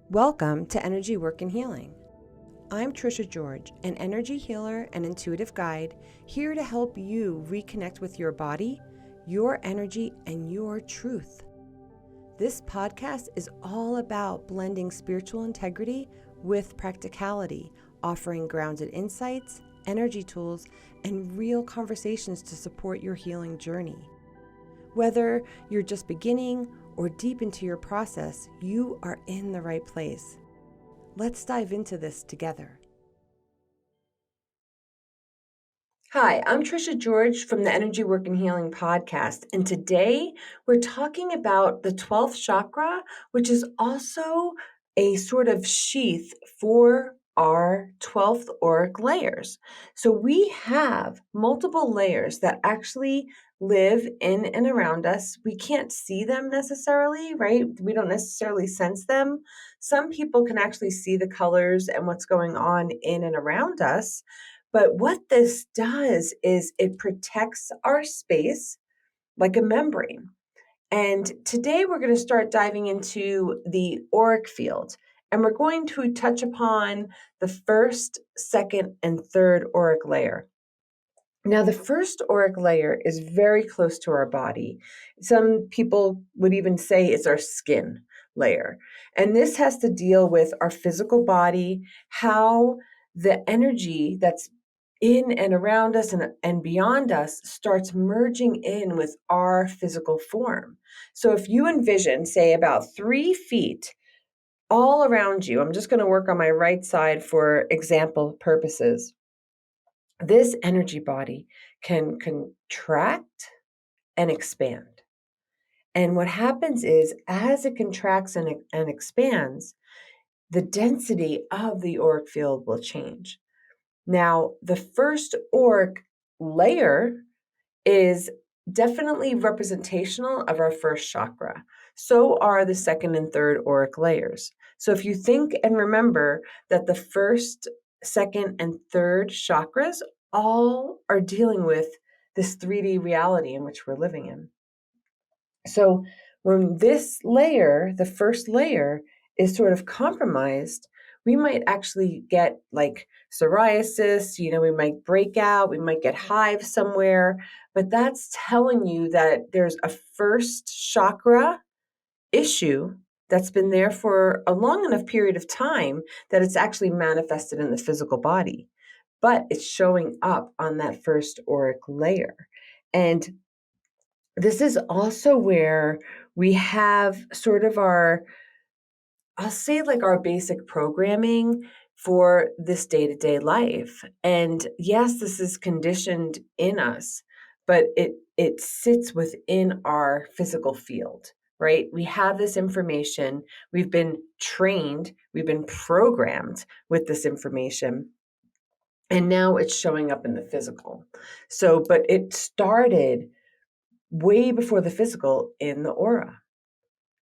Welcome to Energy Work and Healing. I'm Trisha George, an energy healer and intuitive guide, here to help you reconnect with your body, your energy, and your truth. This podcast is all about blending spiritual integrity with practicality, offering grounded insights, energy tools, and real conversations to support your healing journey. Whether you're just beginning or deep into your process, you are in the right place. Let's dive into this together. Hi, I'm Trisha George from the Energy Work and Healing podcast, and today we're talking about the 12th chakra, which is also a sort of sheath for our 12th auric layers. So we have multiple layers that actually live in and around us. We can't see them necessarily, right? We don't necessarily sense them. Some people can actually see the colors and what's going on in and around us. But what this does is it protects our space like a membrane. And today we're going to start diving into the auric field. And we're going to touch upon the first, second, and third auric layer. Now, the first auric layer is very close to our body. Some people would even say it's our skin layer. And this has to deal with our physical body, how the energy that's in and around us and beyond us starts merging in with our physical form. So if you envision, say, about 3 feet all around you, I'm just going to work on my right side for example purposes. This energy body can contract and expand. And what happens is, as it contracts and expands, the density of the auric field will change. Now, the first auric layer is definitely representational of our first chakra. So are the second and third auric layers. So if you think and remember that the first, second, and third chakras all are dealing with this 3D reality in which we're living in. So when this layer, the first layer, is sort of compromised, we might actually get like psoriasis, we might break out, we might get hives somewhere, but that's telling you that there's a first chakra issue that's been there for a long enough period of time that it's actually manifested in the physical body, but it's showing up on that first auric layer. And this is also where we have sort of I'll say like our basic programming for this day-to-day life. And yes, this is conditioned in us, but it sits within our physical field, right? We have this information, we've been trained, we've been programmed with this information, and now it's showing up in the physical. So, but it started way before the physical in the aura.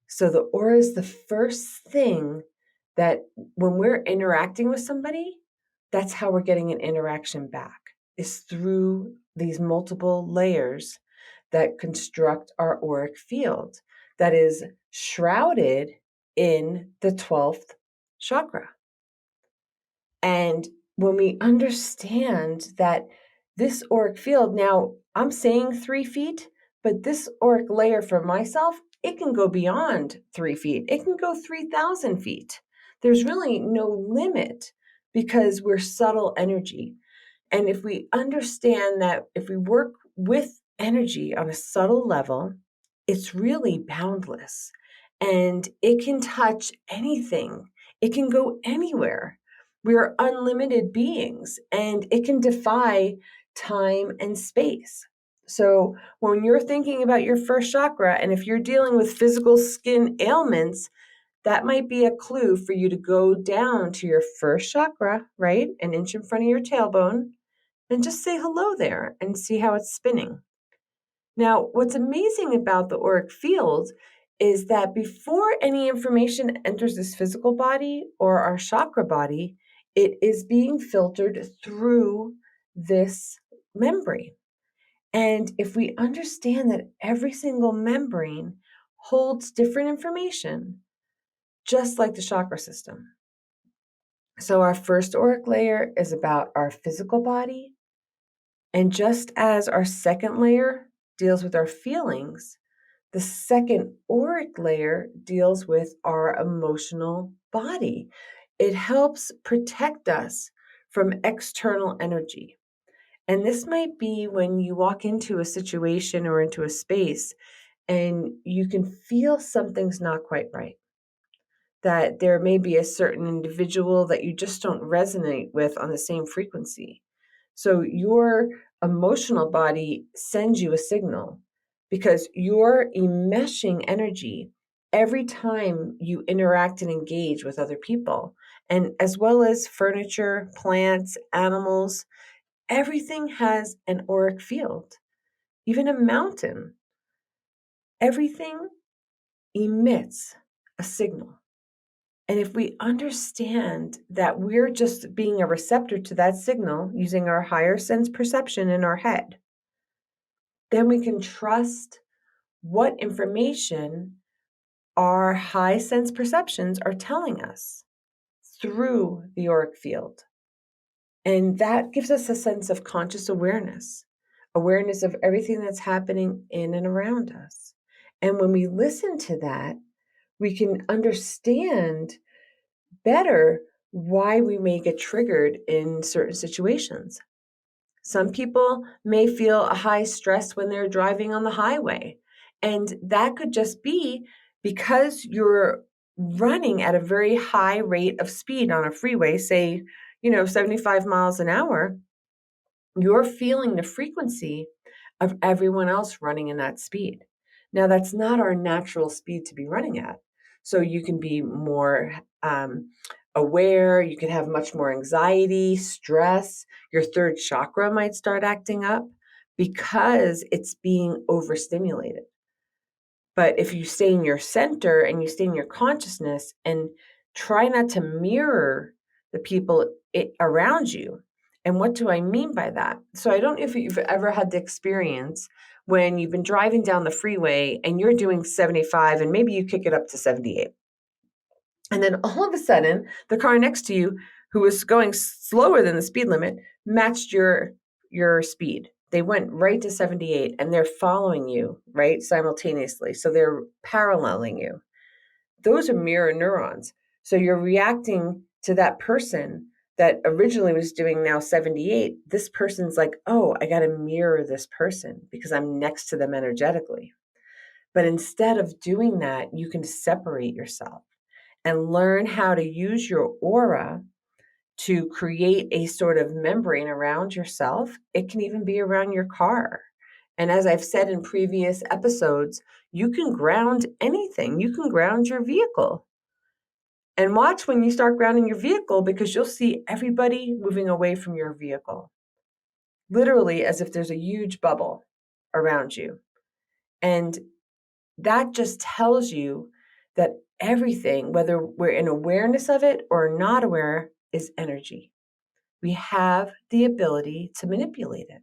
So the aura is the first thing that when we're interacting with somebody, that's how we're getting an interaction back, is through these multiple layers that construct our auric field that is shrouded in the 12th chakra. And when we understand that this auric field, now I'm saying 3 feet, but this auric layer for myself, it can go beyond 3 feet. It can go 3,000 feet. There's really no limit because we're subtle energy. And if we understand that if we work with energy on a subtle level, it's really boundless and it can touch anything. It can go anywhere. We are unlimited beings and it can defy time and space. So when you're thinking about your first chakra, and if you're dealing with physical skin ailments, that might be a clue for you to go down to your first chakra, right? An inch in front of your tailbone, and just say hello there and see how it's spinning. Now, what's amazing about the auric field is that before any information enters this physical body or our chakra body, it is being filtered through this membrane. And if we understand that every single membrane holds different information, just like the chakra system. So our first auric layer is about our physical body. And just as our second layer deals with our feelings, the second auric layer deals with our emotional body. It helps protect us from external energy. And this might be when you walk into a situation or into a space and you can feel something's not quite right, that there may be a certain individual that you just don't resonate with on the same frequency. So your emotional body sends you a signal because you're enmeshing energy every time you interact and engage with other people, and as well as furniture, plants, animals. Everything has an auric field, even a mountain. Everything emits a signal. And if we understand that we're just being a receptor to that signal using our higher sense perception in our head, then we can trust what information our high sense perceptions are telling us through the auric field. And that gives us a sense of conscious awareness of everything that's happening in and around us. And when we listen to that, we can understand better why we may get triggered in certain situations. Some people may feel a high stress when they're driving on the highway. And that could just be because you're running at a very high rate of speed on a freeway, say, 75 miles an hour. You're feeling the frequency of everyone else running in that speed. Now, that's not our natural speed to be running at. So you can be more aware, you can have much more anxiety, stress. Your third chakra might start acting up because it's being overstimulated. But if you stay in your center and you stay in your consciousness and try not to mirror the people around you. And what do I mean by that? So I don't know if you've ever had the experience when you've been driving down the freeway and you're doing 75 and maybe you kick it up to 78. And then all of a sudden, the car next to you, who was going slower than the speed limit, matched your speed. They went right to 78 and they're following you, right, simultaneously. So they're paralleling you. Those are mirror neurons. So you're reacting to that person that originally was doing now 78. This person's like, oh, I got to mirror this person because I'm next to them energetically. But instead of doing that, you can separate yourself and learn how to use your aura to create a sort of membrane around yourself. It can even be around your car. And as I've said in previous episodes, you can ground anything. You can ground your vehicle. And watch when you start grounding your vehicle because you'll see everybody moving away from your vehicle, literally as if there's a huge bubble around you. And that just tells you that everything, whether we're in awareness of it or not aware, is energy. We have the ability to manipulate it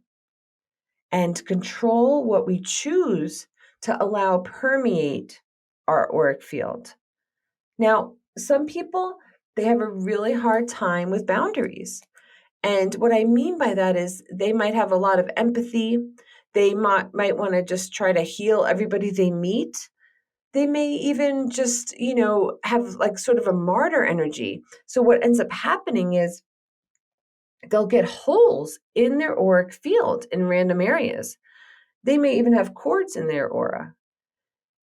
and control what we choose to allow permeate our auric field. Now, some people, they have a really hard time with boundaries. And what I mean by that is they might have a lot of empathy. They might want to just try to heal everybody they meet. They may even just, have like sort of a martyr energy. So what ends up happening is they'll get holes in their auric field in random areas. They may even have cords in their aura.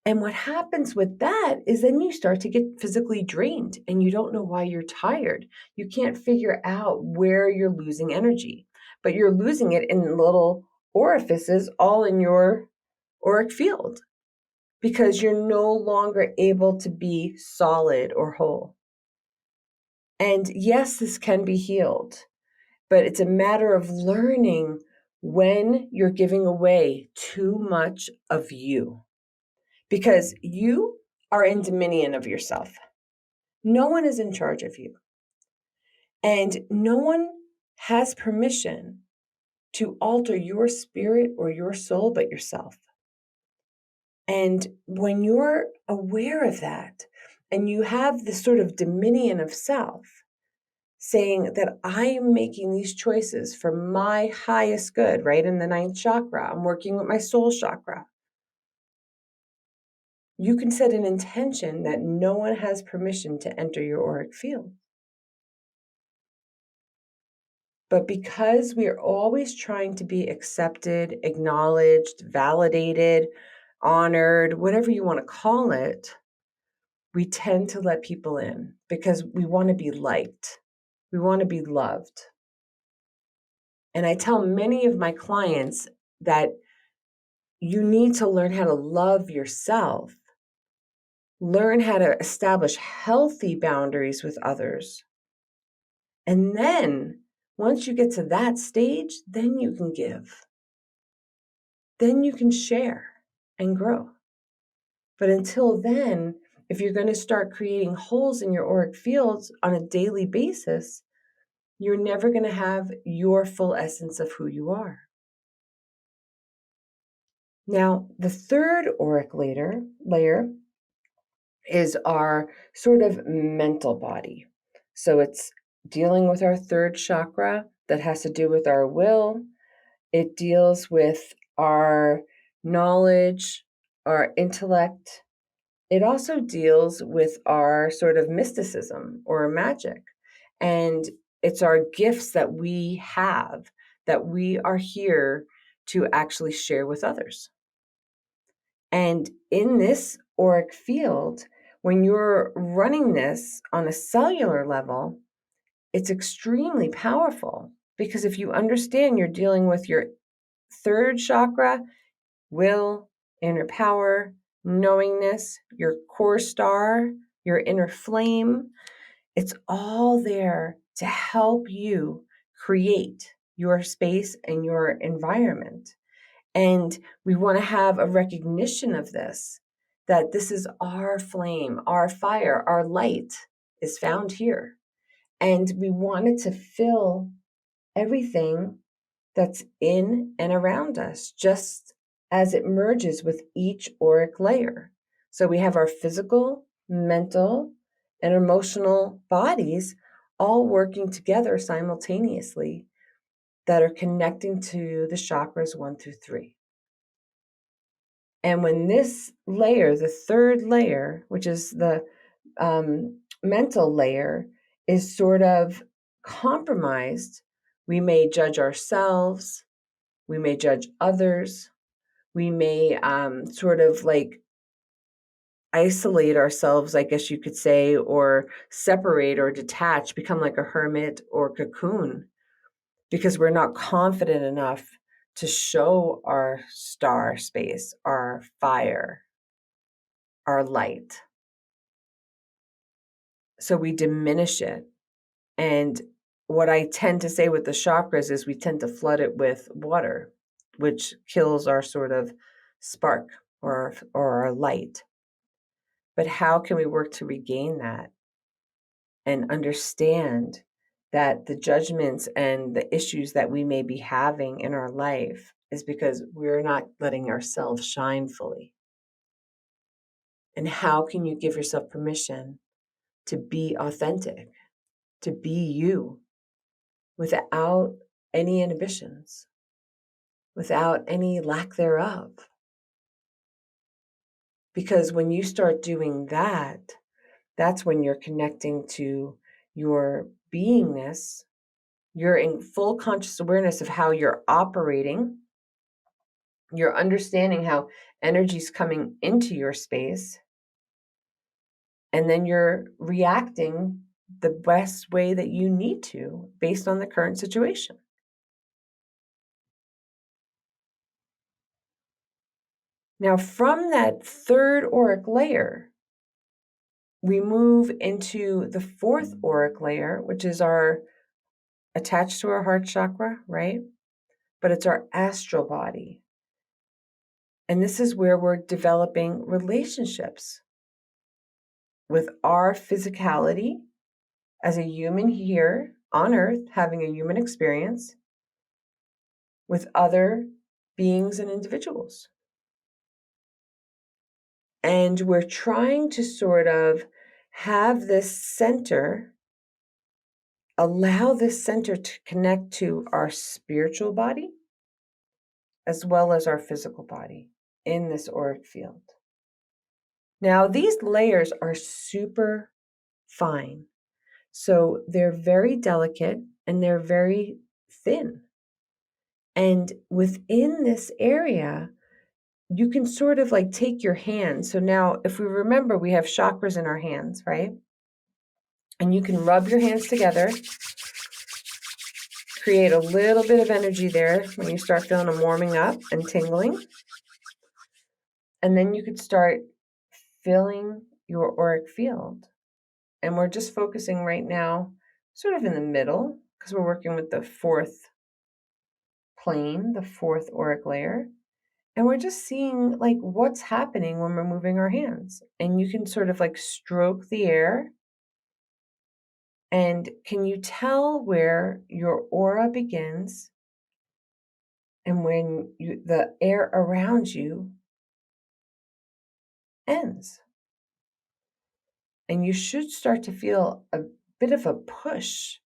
And what happens with that is then you start to get physically drained and you don't know why you're tired. You can't figure out where you're losing energy, but you're losing it in little orifices all in your auric field because you're no longer able to be solid or whole. And yes, this can be healed, but it's a matter of learning when you're giving away too much of you. Because you are in dominion of yourself. No one is in charge of you. And no one has permission to alter your spirit or your soul but yourself. And when you're aware of that, And you have this sort of dominion of self, saying that I am making these choices for my highest good, right? In the ninth chakra, I'm working with my soul chakra. You can set an intention that no one has permission to enter your auric field. But because we are always trying to be accepted, acknowledged, validated, honored, whatever you want to call it, we tend to let people in because we want to be liked. We want to be loved. And I tell many of my clients that you need to learn how to love yourself, learn how to establish healthy boundaries with others. And then once you get to that stage, then you can give. Then you can share and grow. But until then, if you're going to start creating holes in your auric fields on a daily basis, you're never going to have your full essence of who you are. Now, the third auric layer is our sort of mental body. So it's dealing with our third chakra that has to do with our will. It deals with our knowledge, our intellect. It also deals with our sort of mysticism or magic. And it's our gifts that we have that we are here to actually share with others. And in this auric field, when you're running this on a cellular level, it's extremely powerful because if you understand you're dealing with your third chakra, will, inner power, knowingness, your core star, your inner flame, it's all there to help you create your space and your environment. And we want to have a recognition of this, that this is our flame, our fire, our light is found here. And we want it to fill everything that's in and around us, just as it merges with each auric layer. So we have our physical, mental, and emotional bodies all working together simultaneously that are connecting to the chakras 1 through 3. And when this layer, the third layer, which is the mental layer, is sort of compromised, we may judge ourselves, we may judge others, we may sort of like isolate ourselves, I guess you could say, or separate or detach, become like a hermit or cocoon, because we're not confident enough to show our star space, our fire, our light. So we diminish it. And what I tend to say with the chakras is we tend to flood it with water, which kills our sort of spark or our light. But how can we work to regain that and understand that the judgments and the issues that we may be having in our life is because we're not letting ourselves shine fully? And how can you give yourself permission to be authentic, to be you without any inhibitions, without any lack thereof? Because when you start doing that, that's when you're connecting to your beingness. You're in full conscious awareness of how you're operating. You're understanding how energy's coming into your space. And then you're reacting the best way that you need to based on the current situation. Now, from that third auric layer, we move into the fourth auric layer, which is our attached to our heart chakra, right? But it's our astral body. And this is where we're developing relationships with our physicality as a human here on earth, having a human experience with other beings and individuals. And we're trying to sort of have this center, allow this center to connect to our spiritual body as well as our physical body in this auric field. Now, these layers are super fine. So they're very delicate and they're very thin. And within this area, you can sort of like take your hand. So now, if we remember, we have chakras in our hands, right? And you can rub your hands together, create a little bit of energy there when you start feeling them warming up and tingling. And then you could start filling your auric field. And we're just focusing right now, sort of in the middle, because we're working with the fourth plane, the fourth auric layer. And we're just seeing like what's happening when we're moving our hands. And you can sort of like stroke the air. And can you tell where your aura begins and when the air around you ends? And you should start to feel a bit of a push.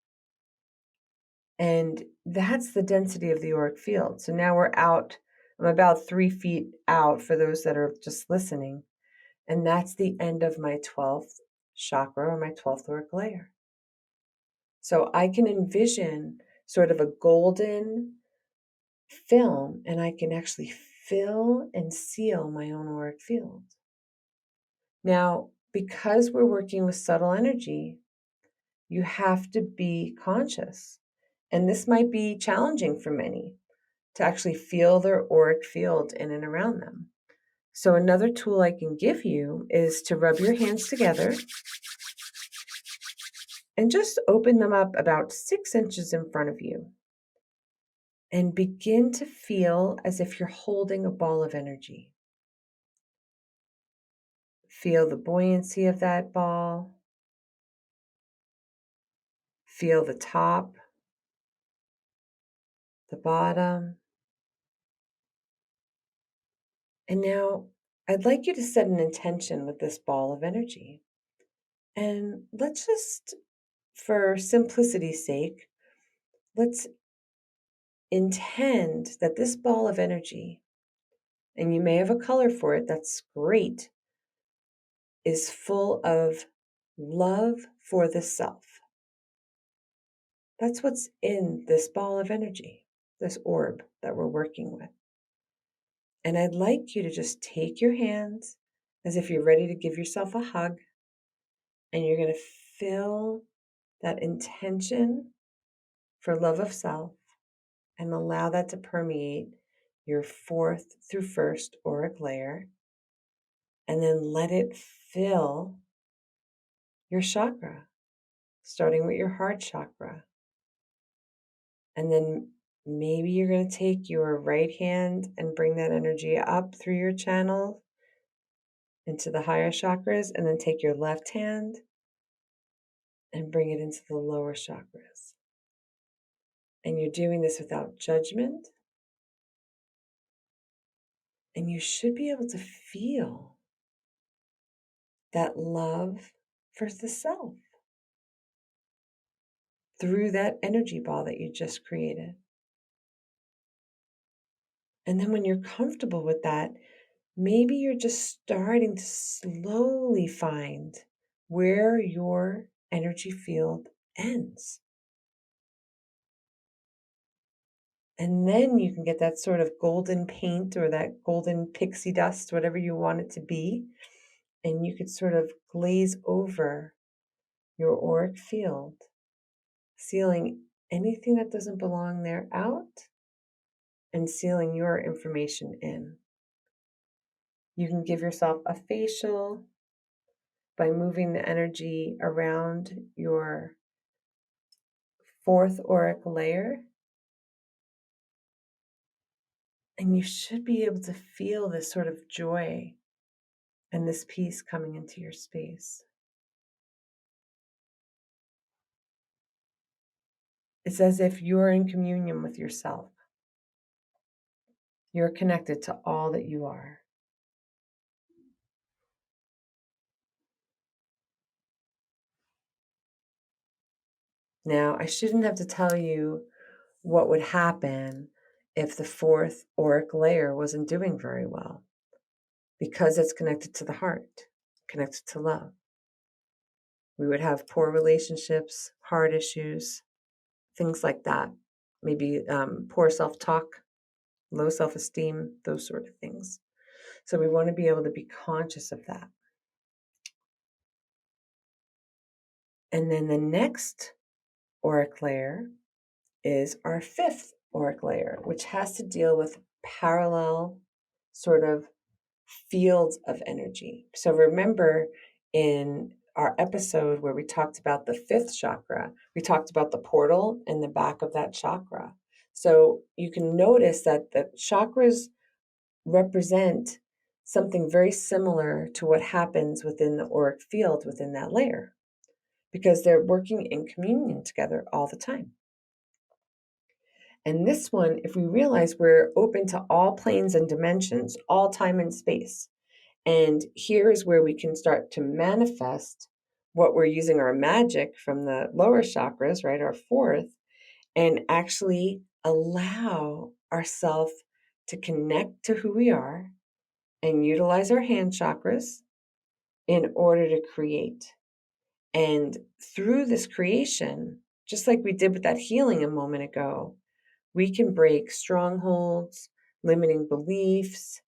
And that's the density of the auric field. So now we're out. I'm about 3 feet out for those that are just listening. And that's the end of my 12th chakra or my 12th auric layer. So I can envision sort of a golden film and I can actually fill and seal my own auric field. Now, because we're working with subtle energy, you have to be conscious. And this might be challenging for many to actually feel their auric field in and around them. So another tool I can give you is to rub your hands together and just open them up about 6 inches in front of you. And begin to feel as if you're holding a ball of energy. Feel the buoyancy of that ball. Feel the top, the bottom. And now I'd like you to set an intention with this ball of energy. And let's just, for simplicity's sake, let's intend that this ball of energy, and you may have a color for it, that's great, is full of love for the self. That's what's in this ball of energy, this orb that we're working with. And I'd like you to just take your hands as if you're ready to give yourself a hug, and you're going to fill that intention for love of self and allow that to permeate your fourth through first auric layer, and then let it fill your chakra, starting with your heart chakra. And then maybe you're going to take your right hand and bring that energy up through your channel into the higher chakras, and then take your left hand and bring it into the lower chakras. And you're doing this without judgment. And you should be able to feel that love for the self through that energy ball that you just created. And then when you're comfortable with that, maybe you're just starting to slowly find where your energy field ends. And then you can get that sort of golden paint or that golden pixie dust, whatever you want it to be. And you could sort of glaze over your auric field, sealing anything that doesn't belong there out and sealing your information in. You can give yourself a facial by moving the energy around your fourth auric layer. And you should be able to feel this sort of joy and this peace coming into your space. It's as if you're in communion with yourself. You're connected to all that you are. Now, I shouldn't have to tell you what would happen if the fourth auric layer wasn't doing very well, because it's connected to the heart, connected to love. We would have poor relationships, heart issues, things like that. Maybe poor self-talk, low self-esteem, those sort of things. So we want to be able to be conscious of that. And then the next auric layer is our fifth auric layer, which has to deal with parallel sort of fields of energy. So remember in our episode where we talked about the fifth chakra, we talked about the portal in the back of that chakra. So you can notice that the chakras represent something very similar to what happens within the auric field within that layer, because they're working in communion together all the time. And this one, if we realize we're open to all planes and dimensions, all time and space, and here is where we can start to manifest what we're using our magic from the lower chakras, right, our fourth, and actually allow ourselves to connect to who we are and utilize our hand chakras in order to create. And through this creation, just like we did with that healing a moment ago, we can break strongholds, limiting beliefs,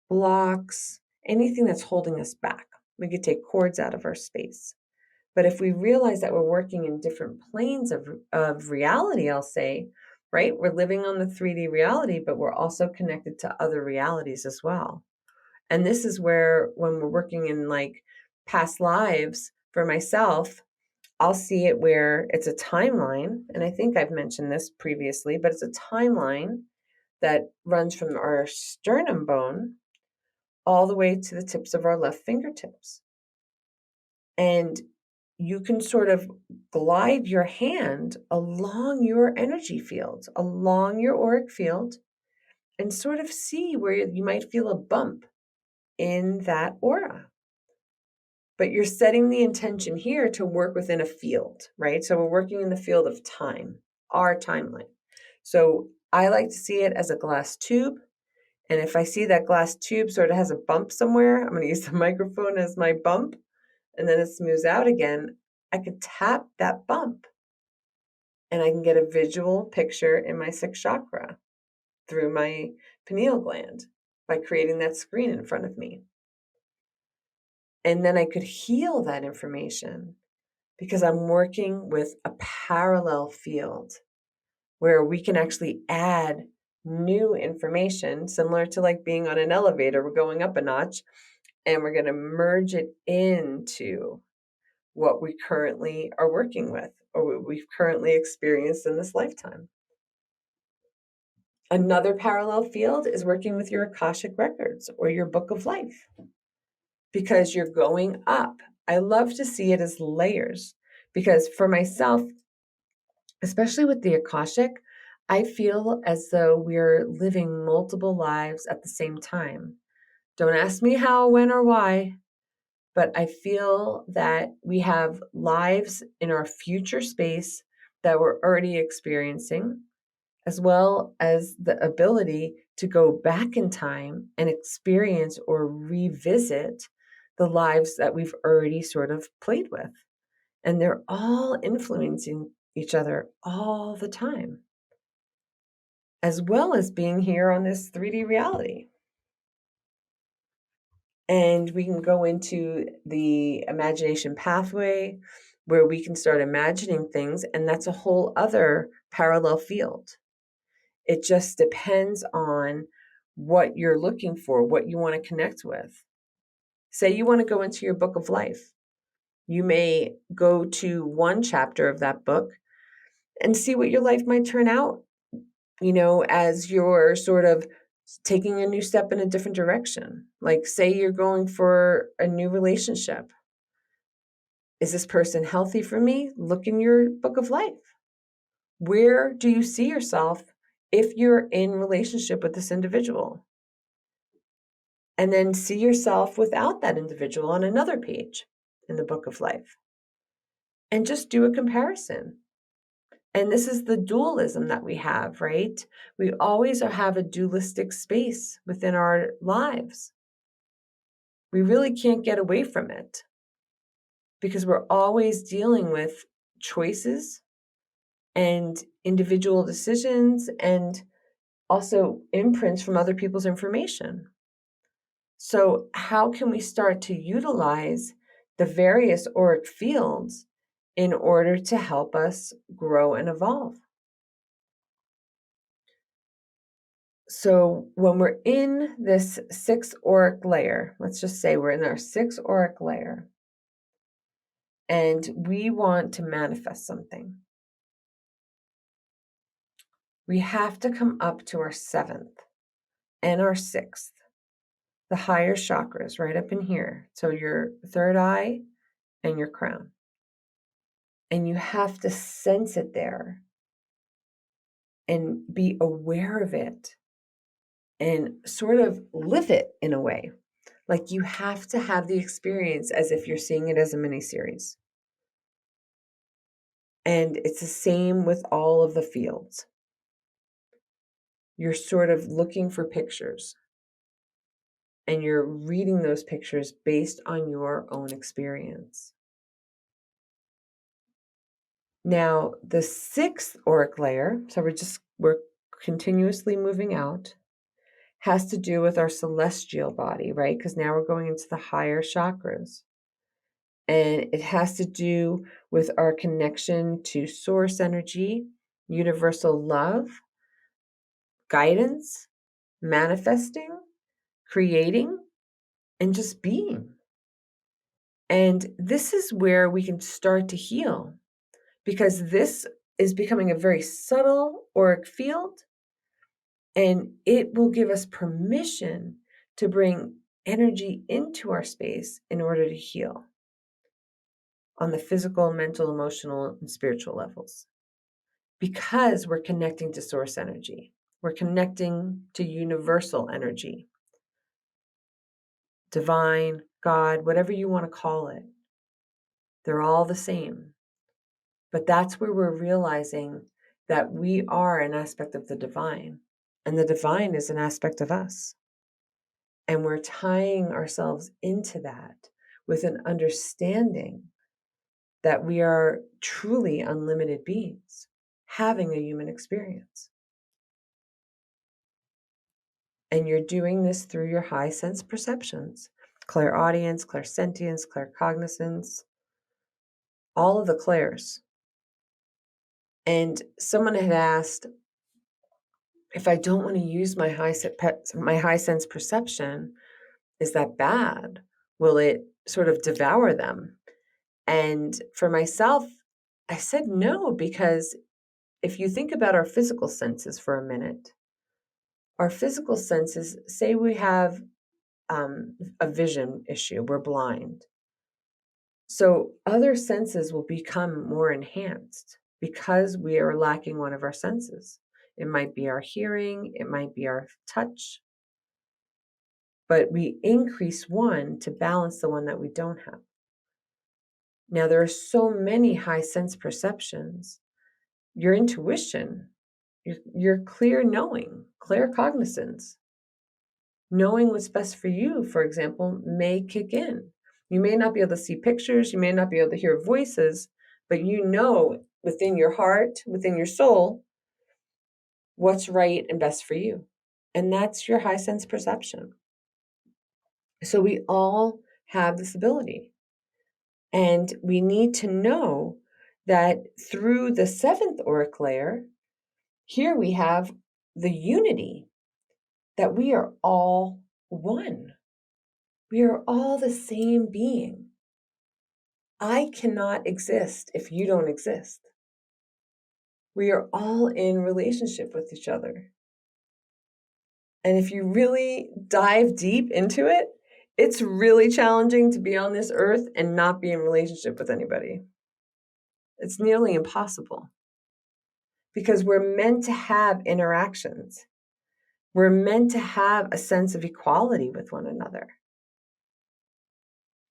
blocks, anything that's holding us back. We could take cords out of our space. But if we realize that we're working in different planes of reality, I'll say, right? We're living on the 3D reality, but we're also connected to other realities as well. And this is where, when we're working in like past lives, for myself, I'll see it where it's a timeline. And I think I've mentioned this previously, but it's a timeline that runs from our sternum bone all the way to the tips of our left fingertips. And you can sort of glide your hand along your energy field, along your auric field, and sort of see where you might feel a bump in that aura. But you're setting the intention here to work within a field, right? So we're working in the field of time, our timeline. So I like to see it as a glass tube. And if I see that glass tube sort of has a bump somewhere, I'm going to use the microphone as my bump, and then it smooths out again. I could tap that bump and I can get a visual picture in my sixth chakra through my pineal gland by creating that screen in front of me. And then I could heal that information because I'm working with a parallel field where we can actually add new information, similar to like being on an elevator. We're going up a notch and we're going to merge it into what we currently are working with or what we've currently experienced in this lifetime. Another parallel field is working with your Akashic records or your book of life, because you're going up. I love to see it as layers, because for myself, especially with the Akashic, I feel as though we're living multiple lives at the same time. Don't ask me how, when, or why, but I feel that we have lives in our future space that we're already experiencing, as well as the ability to go back in time and experience or revisit the lives that we've already sort of played with. And they're all influencing each other all the time, as well as being here on this 3D reality. And we can go into the imagination pathway where we can start imagining things, and that's a whole other parallel field. It just depends on what you're looking for, what you want to connect with. Say you want to go into your book of life. You may go to one chapter of that book and see what your life might turn out, as you're sort of taking a new step in a different direction. Like, say you're going for a new relationship. Is this person healthy for me? Look in your book of life. Where do you see yourself if you're in relationship with this individual? And then see yourself without that individual on another page in the book of life. And just do a comparison. And this is the dualism that we have, right? We always have a dualistic space within our lives. We really can't get away from it because we're always dealing with choices and individual decisions and also imprints from other people's information. So, how can we start to utilize the various auric fields in order to help us grow and evolve? So, when we're in this sixth auric layer, let's just say we're in our sixth auric layer and we want to manifest something, we have to come up to our seventh and our sixth, the higher chakras right up in here. So, your third eye and your crown. And you have to sense it there and be aware of it and sort of live it in a way. Like you have to have the experience as if you're seeing it as a mini series. And it's the same with all of the fields. You're sort of looking for pictures and you're reading those pictures based on your own experience. Now, the sixth auric layer, so we're continuously moving out, has to do with our celestial body, right? Because now we're going into the higher chakras. And it has to do with our connection to source energy, universal love, guidance, manifesting, creating, and just being. And this is where we can start to heal because this is becoming a very subtle auric field and it will give us permission to bring energy into our space in order to heal on the physical, mental, emotional, and spiritual levels because we're connecting to source energy. We're connecting to universal energy, divine, God, whatever you want to call it. They're all the same. But that's where we're realizing that we are an aspect of the divine, and the divine is an aspect of us. And we're tying ourselves into that with an understanding that we are truly unlimited beings having a human experience. And you're doing this through your high sense perceptions, clairaudience, clairsentience, claircognizance, all of the clairs. And someone had asked, if I don't want to use my high sense perception, is that bad? Will it sort of devour them? And for myself, I said no, because if you think about our physical senses for a minute, our physical senses, say we have a vision issue, we're blind. So other senses will become more enhanced because we are lacking one of our senses. It might be our hearing, it might be our touch, but we increase one to balance the one that we don't have. Now, there are so many high sense perceptions. Your intuition, your clear knowing, clear cognizance, knowing what's best for you, for example, may kick in. You may not be able to see pictures, you may not be able to hear voices, but you know within your heart, within your soul, what's right and best for you. And that's your high sense perception. So we all have this ability. And we need to know that through the seventh auric layer, here we have the unity that we are all one. We are all the same being. I cannot exist if you don't exist. We are all in relationship with each other. And if you really dive deep into it, it's really challenging to be on this earth and not be in relationship with anybody. It's nearly impossible because we're meant to have interactions. We're meant to have a sense of equality with one another.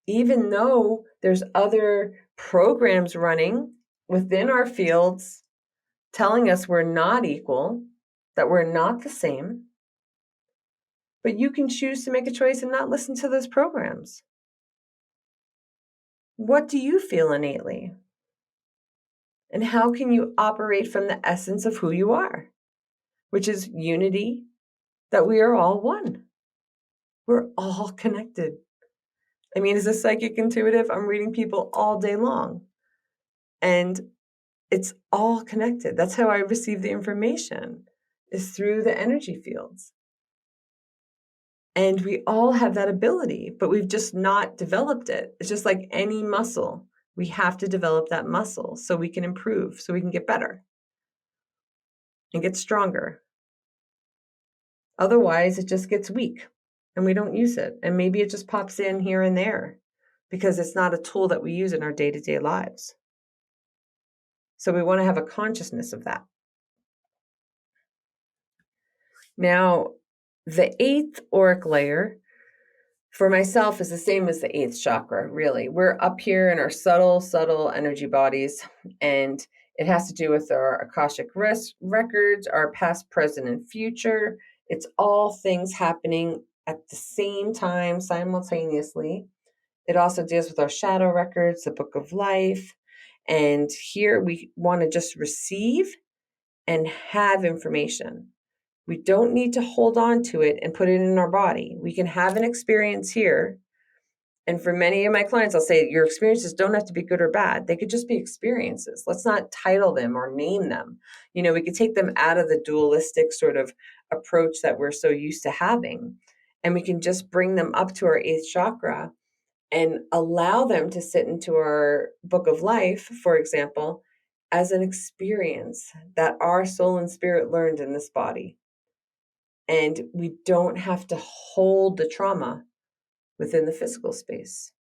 Even though there's other programs running within our fields telling us we're not equal, that we're not the same. But you can choose to make a choice and not listen to those programs. What do you feel innately? And how can you operate from the essence of who you are, which is unity, that we are all one. We're all connected. I mean, as a psychic intuitive, I'm reading people all day long. And it's all connected. That's how I receive the information, is through the energy fields. And we all have that ability, but we've just not developed it. It's just like any muscle. We have to develop that muscle so we can improve, so we can get better and get stronger. Otherwise, it just gets weak and we don't use it. And maybe it just pops in here and there because it's not a tool that we use in our day-to-day lives. So we want to have a consciousness of that. Now, the 8th auric layer for myself is the same as the 8th chakra, really. We're up here in our subtle energy bodies, and it has to do with our Akashic records, our past, present, and future. It's all things happening at the same time, simultaneously. It also deals with our shadow records, the book of life. And here we want to just receive and have information. We don't need to hold on to it and put it in our body. We can have an experience here. And for many of my clients, I'll say your experiences don't have to be good or bad. They could just be experiences. Let's not title them or name them. We could take them out of the dualistic sort of approach that we're so used to having. And we can just bring them up to our 8th chakra and allow them to sit into our book of life, for example, as an experience that our soul and spirit learned in this body. And we don't have to hold the trauma within the physical space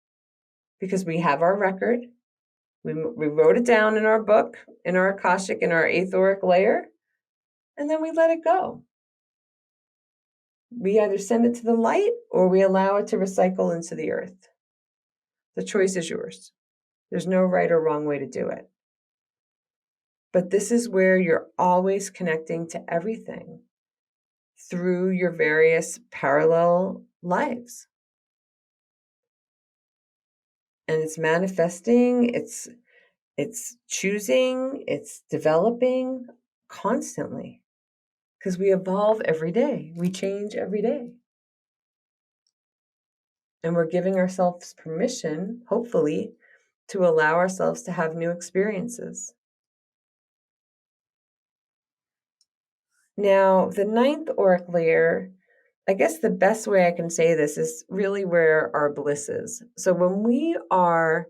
because we have our record. We wrote it down in our book, in our Akashic, in our 8th auric layer, and then we let it go. We either send it to the light or we allow it to recycle into the earth. The choice is yours. There's no right or wrong way to do it. But this is where you're always connecting to everything through your various parallel lives. And it's manifesting, it's choosing, it's developing constantly because we evolve every day. We change every day. And we're giving ourselves permission, hopefully, to allow ourselves to have new experiences. Now, the 9th auric layer, I guess the best way I can say this is really where our bliss is. So when we are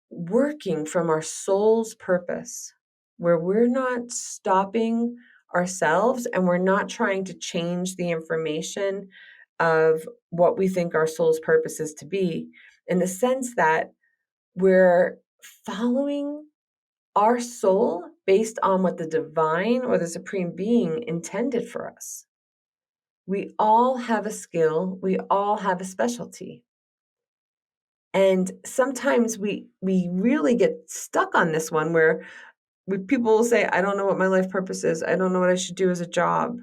working from our soul's purpose, where we're not stopping ourselves and we're not trying to change the information of what we think our soul's purpose is to be, in the sense that we're following our soul based on what the divine or the supreme being intended for us. We all have a skill, we all have a specialty. And sometimes we really get stuck on this one where people will say, I don't know what my life purpose is. I don't know what I should do as a job.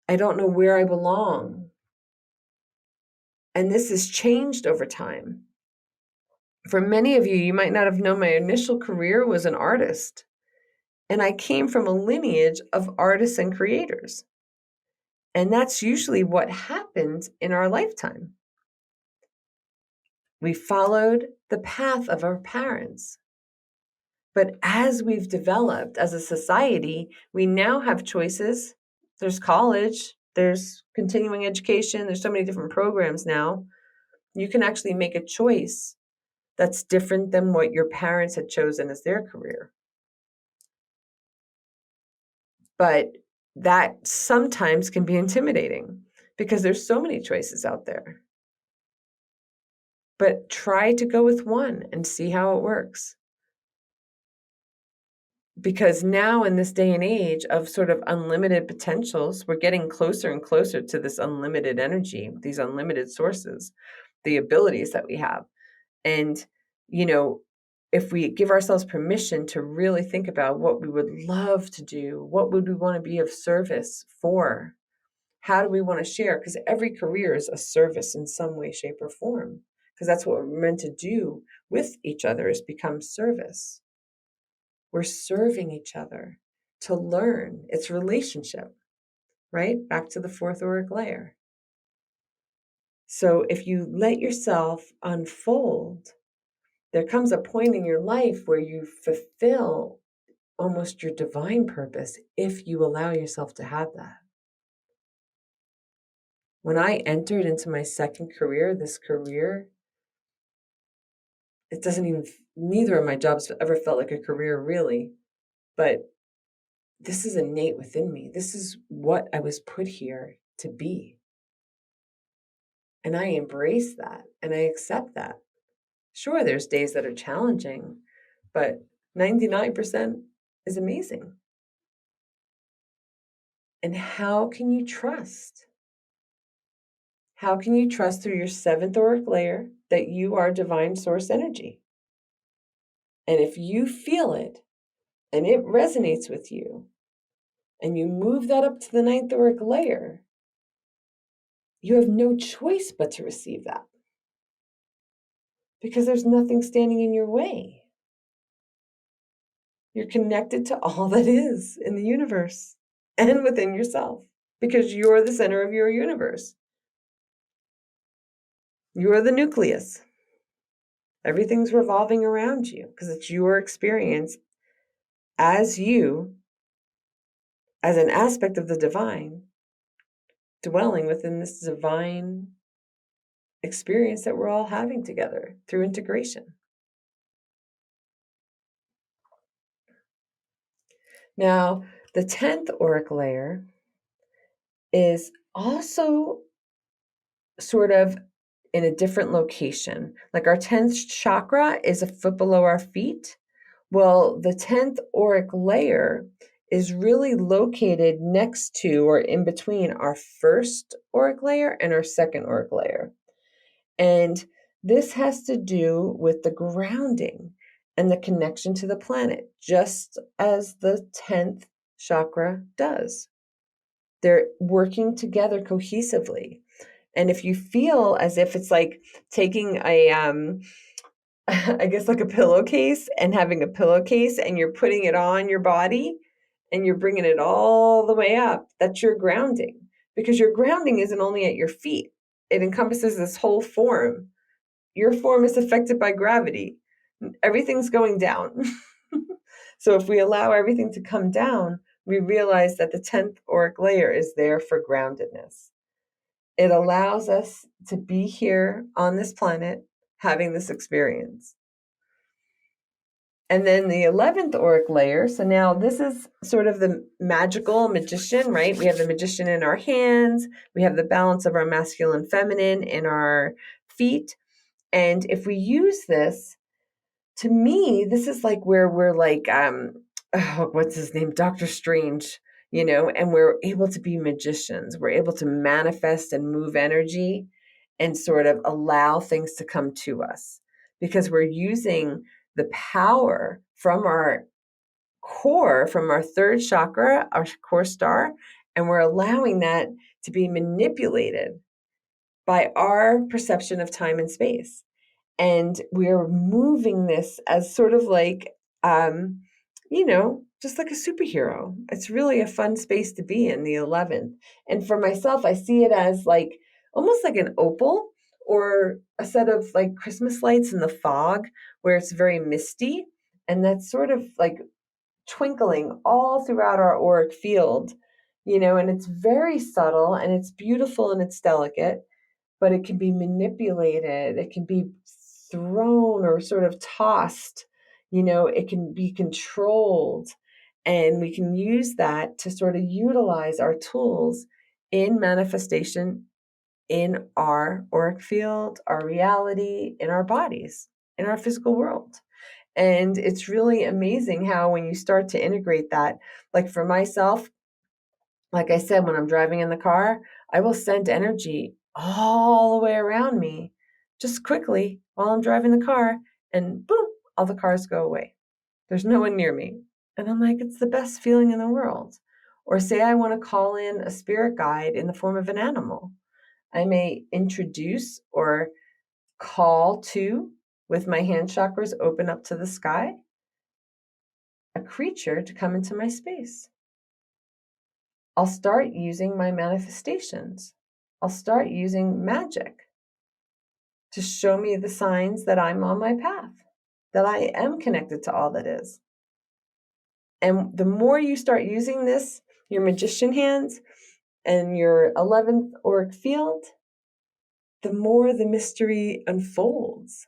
I don't know where I belong. And this has changed over time. For many of you, you might not have known my initial career was an artist. And I came from a lineage of artists and creators. And that's usually what happens in our lifetime. We followed the path of our parents. But as we've developed as a society, we now have choices. There's college, there's continuing education, there's so many different programs now. You can actually make a choice that's different than what your parents had chosen as their career. But that sometimes can be intimidating because there's so many choices out there. But try to go with one and see how it works. Because now in this day and age of sort of unlimited potentials, we're getting closer and closer to this unlimited energy, these unlimited sources, the abilities that we have. And, if we give ourselves permission to really think about what we would love to do, what would we want to be of service for? How do we want to share? Because every career is a service in some way, shape, or form. Because that's what we're meant to do with each other, is become service. We're serving each other to learn. It's relationship, right? Back to the fourth auric layer. So if you let yourself unfold, there comes a point in your life where you fulfill almost your divine purpose if you allow yourself to have that. When I entered into my second career, this career, it doesn't even, neither of my jobs ever felt like a career really, but this is innate within me. This is what I was put here to be. And I embrace that and I accept that. Sure, there's days that are challenging, but 99% is amazing. And how can you trust? How can you trust through your seventh auric layer that you are divine source energy? And if you feel it and it resonates with you, and you move that up to the ninth auric layer, you have no choice but to receive that. Because there's nothing standing in your way. You're connected to all that is in the universe and within yourself, because you're the center of your universe. You're the nucleus. Everything's revolving around you because it's your experience as you, as an aspect of the divine, dwelling within this divine experience that we're all having together through integration. Now, the 10th auric layer is also sort of in a different location. Like our 10th chakra is a foot below our feet. Well, the 10th auric layer is really located next to or in between our first auric layer and our second auric layer. And this has to do with the grounding and the connection to the planet, just as the 10th chakra does. They're working together cohesively. And if you feel as if it's like taking a, I guess like a pillowcase and having a pillowcase and you're putting it on your body and you're bringing it all the way up, that's your grounding. Because your grounding isn't only at your feet. It encompasses this whole form. Your form is affected by gravity. Everything's going down. So if we allow everything to come down, we realize that the 10th auric layer is there for groundedness. It allows us to be here on this planet having this experience. And then the 11th auric layer. So now this is sort of the magical magician, right? We have the magician in our hands. We have the balance of our masculine, feminine in our feet. And if we use this, to me, this is like where we're like, what's his name? Dr. Strange, and we're able to be magicians. We're able to manifest and move energy and sort of allow things to come to us because we're using the power from our core, from our third chakra, our core star, and we're allowing that to be manipulated by our perception of time and space. And we're moving this as sort of like, just like a superhero. It's really a fun space to be in, the 11th. And for myself, I see it as like almost like an opal or a set of like Christmas lights in the fog where it's very misty. And that's sort of like twinkling all throughout our auric field, and it's very subtle and it's beautiful and it's delicate, but it can be manipulated. It can be thrown or sort of tossed, it can be controlled. And we can use that to sort of utilize our tools in manifestation in our auric field, our reality, in our bodies, in our physical world. And it's really amazing how when you start to integrate that, like for myself, like I said, when I'm driving in the car, I will send energy all the way around me just quickly while I'm driving the car. And boom, all the cars go away. There's no one near me. And I'm like, it's the best feeling in the world. Or say I want to call in a spirit guide in the form of an animal. I may introduce or call to, with my hand chakras open up to the sky, a creature to come into my space. I'll start using my manifestations. I'll start using magic to show me the signs that I'm on my path, that I am connected to all that is. And the more you start using this, your magician hands and your 11th auric field, the more the mystery unfolds.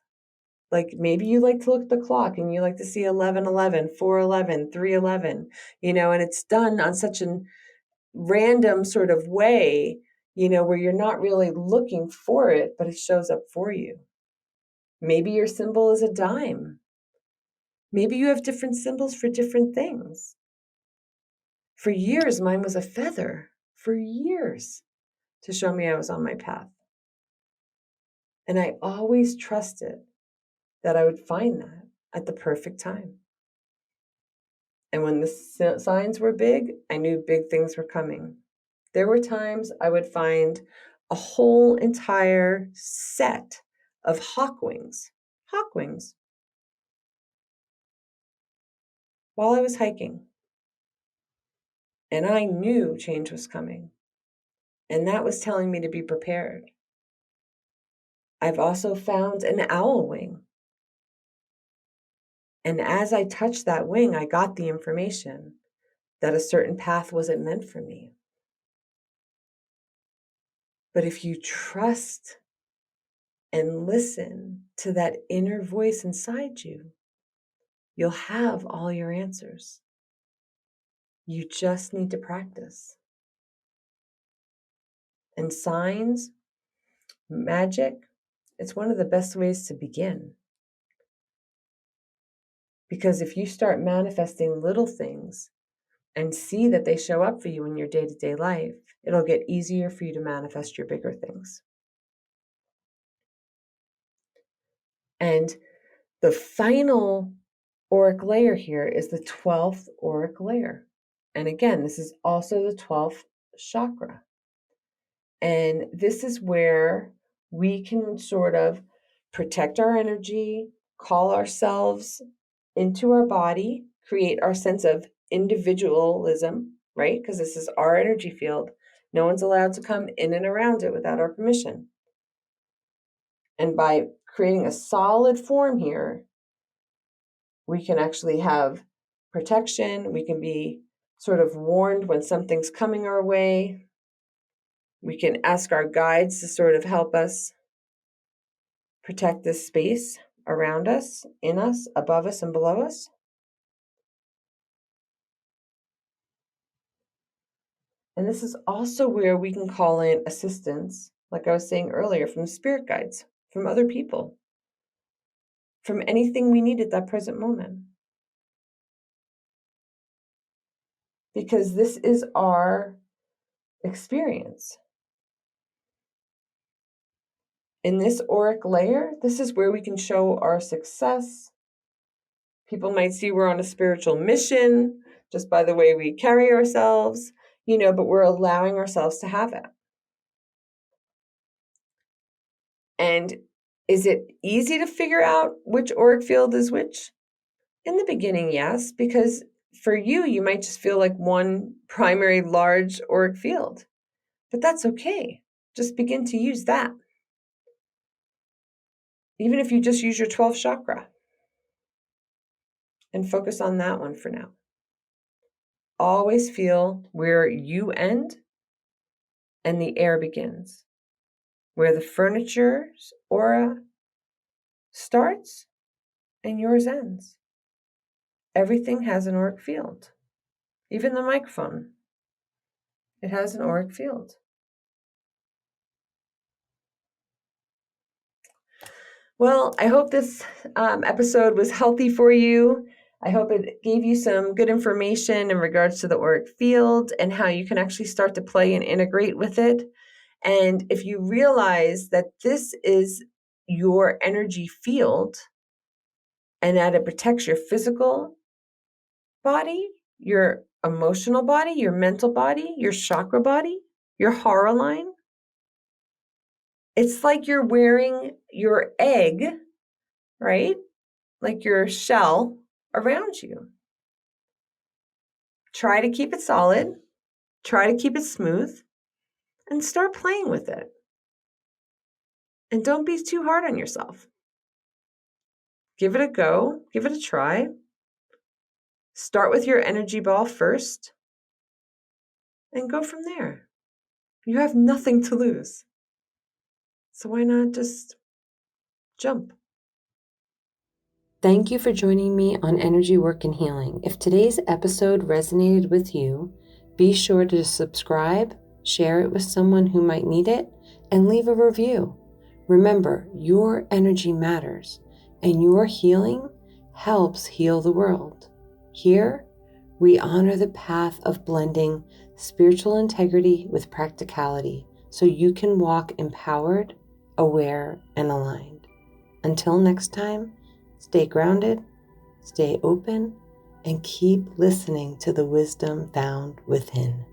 Like maybe you like to look at the clock and you like to see 11:11, 4:11, 3:11, and it's done on such a random sort of way, where you're not really looking for it, but it shows up for you. Maybe your symbol is a dime. Maybe you have different symbols for different things. For years, mine was a feather. For years, to show me I was on my path. And I always trusted that I would find that at the perfect time. And when the signs were big, I knew big things were coming. There were times I would find a whole entire set of hawk wings, while I was hiking. And I knew change was coming. And that was telling me to be prepared. I've also found an owl wing. And as I touched that wing, I got the information that a certain path wasn't meant for me. But if you trust and listen to that inner voice inside you, you'll have all your answers. You just need to practice. And signs, magic, it's one of the best ways to begin. Because if you start manifesting little things and see that they show up for you in your day-to-day life, it'll get easier for you to manifest your bigger things. And the final auric layer here is the 12th auric layer. And again, this is also the 12th chakra. And this is where we can sort of protect our energy, call ourselves into our body, create our sense of individualism, right? Because this is our energy field. No one's allowed to come in and around it without our permission. And by creating a solid form here, we can actually have protection. We can be sort of warned when something's coming our way. We can ask our guides to sort of help us protect this space around us, in us, above us, and below us. And this is also where we can call in assistance, like I was saying earlier, from the spirit guides, from other people, from anything we need at that present moment. Because this is our experience. In this auric layer, this is where we can show our success. People might see we're on a spiritual mission just by the way we carry ourselves, but we're allowing ourselves to have it. And is it easy to figure out which auric field is which? In the beginning, yes, because for you might just feel like one primary large auric field, but that's okay. Just begin to use that. Even if you just use your 12th chakra and focus on that one for now. Always feel where you end and the air begins, where the furniture's aura starts and yours ends. Everything has an auric field. Even the microphone, it has an auric field. Well, I hope this episode was healthy for you. I hope it gave you some good information in regards to the auric field and how you can actually start to play and integrate with it. And if you realize that this is your energy field, and that it protects your physical body, your emotional body, your mental body, your chakra body, your hara line. It's like you're wearing your egg, right? Like your shell around you. Try to keep it solid, try to keep it smooth, and start playing with it. And don't be too hard on yourself. Give it a go, give it a try. Start with your energy ball first and go from there. You have nothing to lose. So why not just jump? Thank you for joining me on Energy Work and Healing. If today's episode resonated with you, be sure to subscribe, share it with someone who might need it, and leave a review. Remember, your energy matters, and your healing helps heal the world. Here, we honor the path of blending spiritual integrity with practicality so you can walk empowered, aware, and aligned. Until next time, stay grounded, stay open, and keep listening to the wisdom found within.